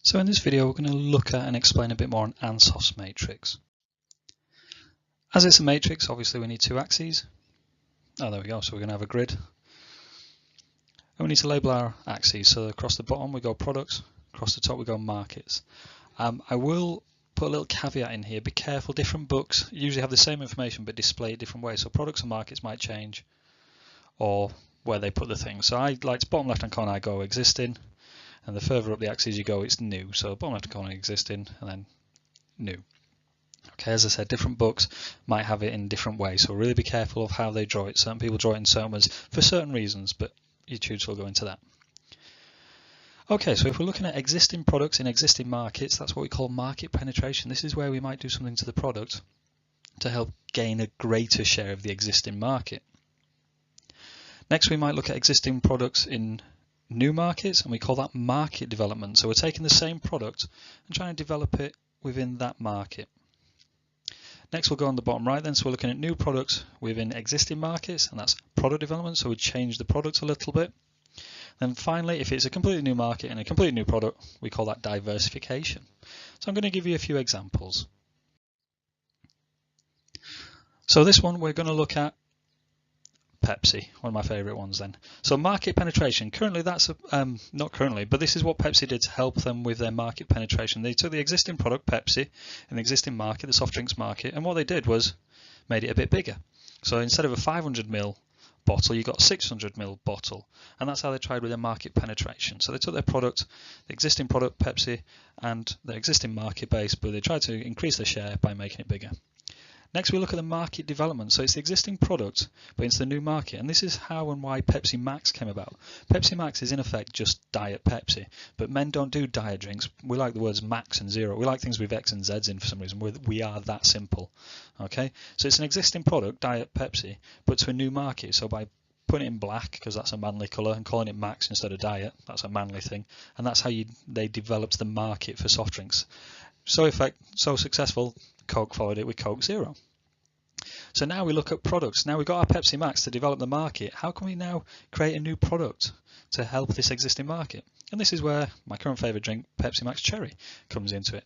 So in this video we're going to look at and explain a bit more on Ansoff's matrix. As it's a matrix, obviously we need two axes. Oh, there we go, so we're going to have a grid. And we need to label our axes, so across the bottom we go products, across the top we go markets. I will put a little caveat in here, be careful, different books usually have the same information but display it different ways, so products and markets might change, or where they put the things. So I like to bottom left hand corner I go existing, and the further up the axis you go it's new, so bottom left hand corner existing and then new. Okay, as I said, different books might have it in different ways, so really be careful of how they draw it. Certain people draw it in certain ways for certain reasons, but your tutor will go into that. Okay, so if we're looking at existing products in existing markets, that's what we call market penetration. This is where we might do something to the product to help gain a greater share of the existing market. Next, we might look at existing products in new markets, and we call that market development. So we're taking the same product and trying to develop it within that market. Next, we'll go on the bottom right then, so we're looking at new products within existing markets, and that's product development, so we change the product a little bit. Then finally, if it's a completely new market and a completely new product, we call that diversification. So I'm going to give you a few examples. So this one, we're going to look at Pepsi, one of my favourite ones then. So market penetration, currently that's, not currently, but this is what Pepsi did to help them with their market penetration. They took the existing product, Pepsi, in the existing market, the soft drinks market, and what they did was made it a bit bigger. So instead of a 500ml bottle, you got a 600ml bottle, and that's how they tried with their market penetration. So they took their product, the existing product, Pepsi, and their existing market base, but they tried to increase their share by making it bigger. Next, we look at the market development. So it's the existing product, but it's the new market. And this is how and why Pepsi Max came about. Pepsi Max is in effect just Diet Pepsi, but men don't do diet drinks. We like the words max and zero. We like things with X and Z's in for some reason. We are that simple. Okay, so it's an existing product, Diet Pepsi, but to a new market. So by putting it in black, because that's a manly colour, and calling it Max instead of Diet, that's a manly thing. And that's how they developed the market for soft drinks. So successful, Coke followed it with Coke Zero. So now we look at products. Now we've got our Pepsi Max to develop the market. How can we now create a new product to help this existing market? And this is where my current favourite drink, Pepsi Max Cherry, comes into it.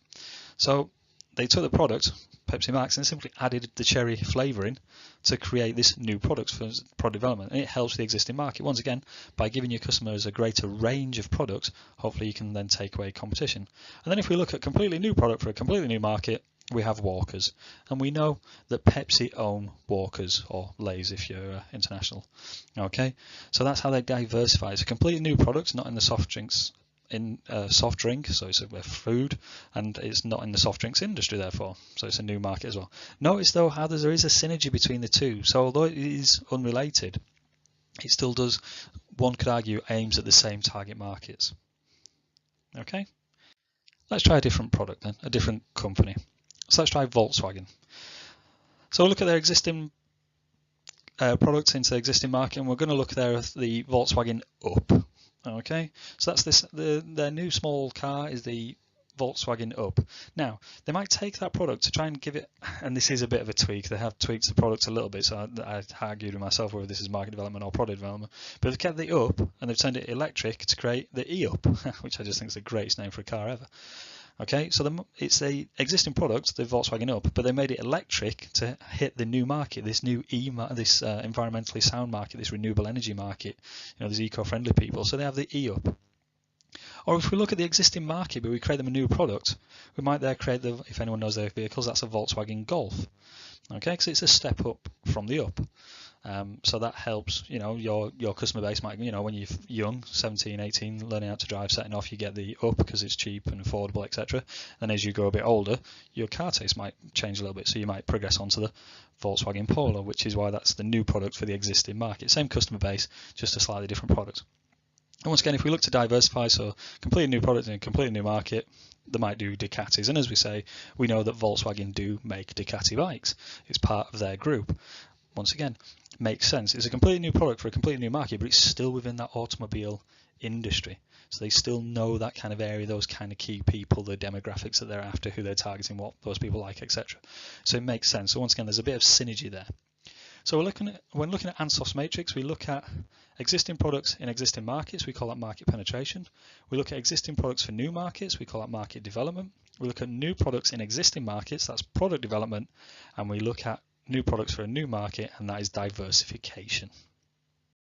So they took the product, Pepsi Max, and simply added the cherry flavouring to create this new product for product development. And it helps the existing market. Once again, by giving your customers a greater range of products, hopefully you can then take away competition. And then if we look at completely new product for a completely new market, we have Walkers, and we know that Pepsi own Walkers, or Lay's if you're international. Okay, so that's how they diversify. It's a completely new product, not in the soft drinks, in soft drink, so it's a food, and it's not in the soft drinks industry therefore, so it's a new market as well. Notice though how there is a synergy between the two, so although it is unrelated, it still does, one could argue, aims at the same target markets. Okay, let's try a different product then, a different company. So let's try Volkswagen. So we'll look at their existing products into the existing market, and we're going to look there at the Volkswagen Up. Okay, so that's their new small car is the Volkswagen Up. Now they might take that product to try and give it, and this is a bit of a tweak, they have tweaked the product a little bit, so I argued with myself whether this is market development or product development, but they've kept the Up and they've turned it electric to create the E-Up, which I just think is the greatest name for a car ever. Okay, so it's the existing product, the Volkswagen Up, but they made it electric to hit the new market, this new this environmentally sound market, this renewable energy market, these eco-friendly people. So they have the E-Up. Or if we look at the existing market, but we create them a new product, we might there create if anyone knows their vehicles, that's a Volkswagen Golf. Okay, because it's a step up from the Up. So that helps, your customer base might, when you're young, 17, 18, learning how to drive, setting off, you get the Up because it's cheap and affordable, etc. And as you grow a bit older, your car taste might change a little bit. So you might progress onto the Volkswagen Polo, which is why that's the new product for the existing market. Same customer base, just a slightly different product. And once again, if we look to diversify, so completely new product in a completely new market, they might do Ducatis. And as we say, we know that Volkswagen do make Ducati bikes. It's part of their group. Once again, makes sense. It's a completely new product for a completely new market, but it's still within that automobile industry. So they still know that kind of area, those kind of key people, the demographics that they're after, who they're targeting, what those people like, etc. So it makes sense. So once again, there's a bit of synergy there. So when looking at Ansoff's matrix, we look at existing products in existing markets, we call that market penetration. We look at existing products for new markets, we call that market development. We look at new products in existing markets, that's product development, and we look at new products for a new market, and that is diversification.